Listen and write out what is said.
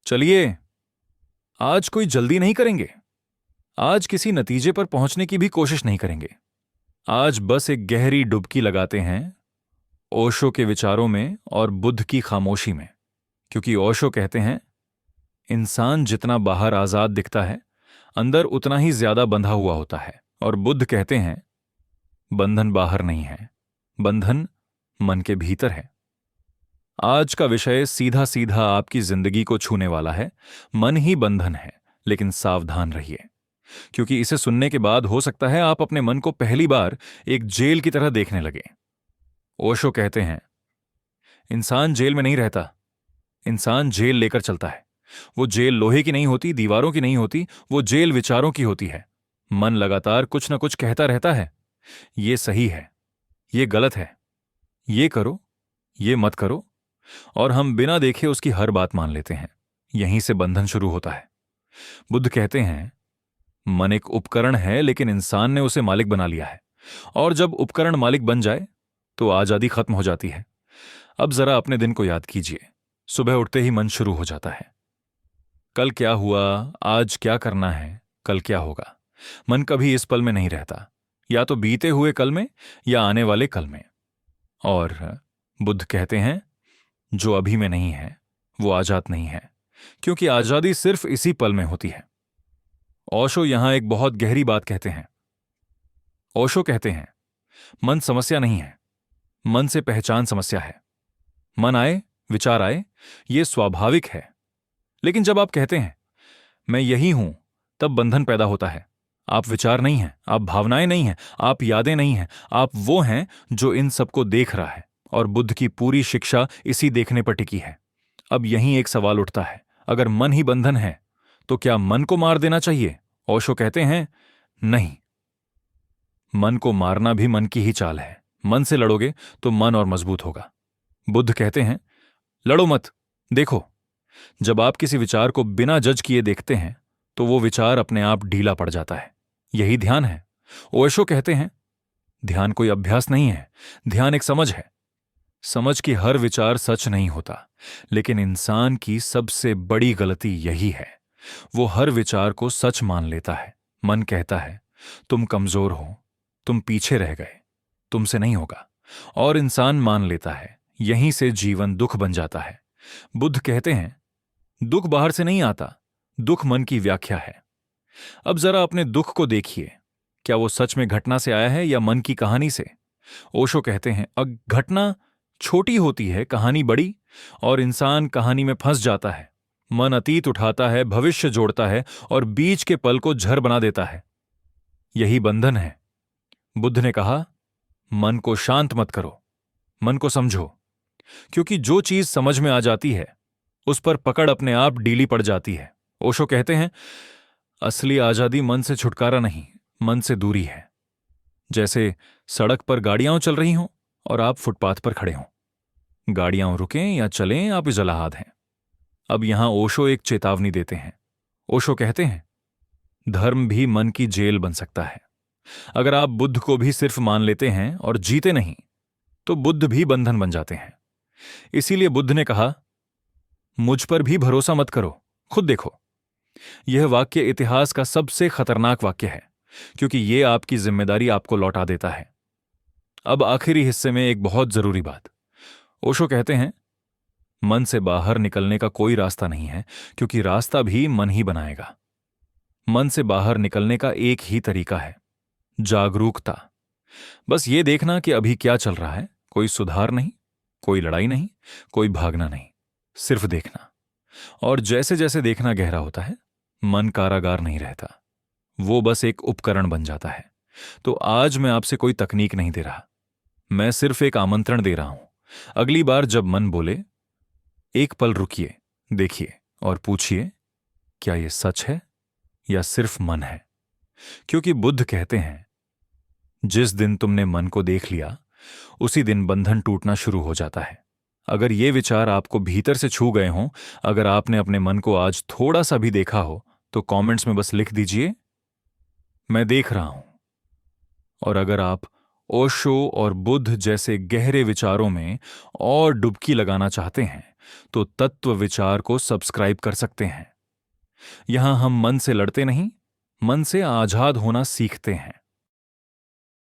चलिए, आज कोई जल्दी नहीं करेंगे। आज किसी नतीजे पर पहुंचने की भी कोशिश नहीं करेंगे। आज बस एक गहरी डुबकी लगाते हैं ओशो के विचारों में और बुद्ध की खामोशी में। क्योंकि ओशो कहते हैं, इंसान जितना बाहर आजाद दिखता है, अंदर उतना ही ज्यादा बंधा हुआ होता है। और बुद्ध कहते हैं, बंधन बाहर नहीं है, बंधन मन के भीतर है। आज का विषय सीधा सीधा आपकी जिंदगी को छूने वाला है। मन ही बंधन है, लेकिन सावधान रहिए, क्योंकि इसे सुनने के बाद हो सकता है आप अपने मन को पहली बार एक जेल की तरह देखने लगे। ओशो कहते हैं, इंसान जेल में नहीं रहता, इंसान जेल लेकर चलता है। वो जेल लोहे की नहीं होती, दीवारों की नहीं होती, वो जेल विचारों की होती है। मन लगातार कुछ ना कुछ कहता रहता है, ये सही है, ये गलत है, ये करो, ये मत करो, और हम बिना देखे उसकी हर बात मान लेते हैं। यहीं से बंधन शुरू होता है। बुद्ध कहते हैं, मन एक उपकरण है, लेकिन इंसान ने उसे मालिक बना लिया है। और जब उपकरण मालिक बन जाए तो आजादी खत्म हो जाती है। अब जरा अपने दिन को याद कीजिए। सुबह उठते ही मन शुरू हो जाता है, कल क्या हुआ, आज क्या करना है, कल क्या होगा। मन कभी इस पल में नहीं रहता, या तो बीते हुए कल में या आने वाले कल में। और बुद्ध कहते हैं, जो अभी में नहीं है वो आजाद नहीं है, क्योंकि आजादी सिर्फ इसी पल में होती है। ओशो यहां एक बहुत गहरी बात कहते हैं। ओशो कहते हैं, मन समस्या नहीं है, मन से पहचान समस्या है। मन आए, विचार आए, ये स्वाभाविक है। लेकिन जब आप कहते हैं, मैं यही हूं, तब बंधन पैदा होता है। आप विचार नहीं हैं, आप भावनाएं नहीं हैं, आप यादें नहीं हैं, आप वो हैं जो इन सबको देख रहा है। और बुद्ध की पूरी शिक्षा इसी देखने पर टिकी है। अब यहीं एक सवाल उठता है, अगर मन ही बंधन है तो क्या मन को मार देना चाहिए? ओशो कहते हैं, नहीं, मन को मारना भी मन की ही चाल है। मन से लड़ोगे तो मन और मजबूत होगा। बुद्ध कहते हैं, लड़ो मत, देखो। जब आप किसी विचार को बिना जज किए देखते हैं तो वो विचार अपने आप ढीला पड़ जाता है। यही ध्यान है। ओशो कहते हैं, ध्यान कोई अभ्यास नहीं है, ध्यान एक समझ है। समझ कि हर विचार सच नहीं होता, लेकिन इंसान की सबसे बड़ी गलती यही है, वो हर विचार को सच मान लेता है। मन कहता है, तुम कमजोर हो, तुम पीछे रह गए, तुमसे नहीं होगा, और इंसान मान लेता है। यहीं से जीवन दुख बन जाता है। बुद्ध कहते हैं, दुख बाहर से नहीं आता, दुख मन की व्याख्या है। अब जरा अपने दुख को देखिए, क्या वो सच में घटना से आया है या मन की कहानी से? ओशो कहते हैं, घटना छोटी होती है, कहानी बड़ी, और इंसान कहानी में फंस जाता है। मन अतीत उठाता है, भविष्य जोड़ता है, और बीच के पल को झर बना देता है। यही बंधन है। बुद्ध ने कहा, मन को शांत मत करो, मन को समझो, क्योंकि जो चीज समझ में आ जाती है उस पर पकड़ अपने आप ढीली पड़ जाती है। ओशो कहते हैं, असली आजादी मन से छुटकारा नहीं, मन से दूरी है। जैसे सड़क पर गाड़ियां चल रही हों और आप फुटपाथ पर खड़े हों। गाड़ियां रुकें या चलें, आप इजलाहाद हैं। अब यहां ओशो एक चेतावनी देते हैं। ओशो कहते हैं, धर्म भी मन की जेल बन सकता है। अगर आप बुद्ध को भी सिर्फ मान लेते हैं और जीते नहीं, तो बुद्ध भी बंधन बन जाते हैं। इसीलिए बुद्ध ने कहा, मुझ पर भी भरोसा मत करो, खुद देखो। यह वाक्य इतिहास का सबसे खतरनाक वाक्य है, क्योंकि यह आपकी जिम्मेदारी आपको लौटा देता है। अब आखिरी हिस्से में एक बहुत जरूरी बात। ओशो कहते हैं, मन से बाहर निकलने का कोई रास्ता नहीं है, क्योंकि रास्ता भी मन ही बनाएगा। मन से बाहर निकलने का एक ही तरीका है, जागरूकता। बस ये देखना कि अभी क्या चल रहा है। कोई सुधार नहीं, कोई लड़ाई नहीं, कोई भागना नहीं, सिर्फ देखना। और जैसे जैसे देखना गहरा होता है, मन कारागार नहीं रहता, वो बस एक उपकरण बन जाता है। तो आज मैं आपसे कोई तकनीक नहीं दे रहा, मैं सिर्फ एक आमंत्रण दे रहा हूं। अगली बार जब मन बोले, एक पल रुकिए, देखिए और पूछिए, क्या यह सच है या सिर्फ मन है? क्योंकि बुद्ध कहते हैं, जिस दिन तुमने मन को देख लिया, उसी दिन बंधन टूटना शुरू हो जाता है। अगर ये विचार आपको भीतर से छू गए हों, अगर आपने अपने मन को आज थोड़ा सा भी देखा हो, तो कमेंट्स में बस लिख दीजिए, मैं देख रहा हूं। और अगर आप ओशो और बुद्ध जैसे गहरे विचारों में और डुबकी लगाना चाहते हैं तो तत्व विचार को सब्सक्राइब कर सकते हैं। यहां हम मन से लड़ते नहीं, मन से आजाद होना सीखते हैं।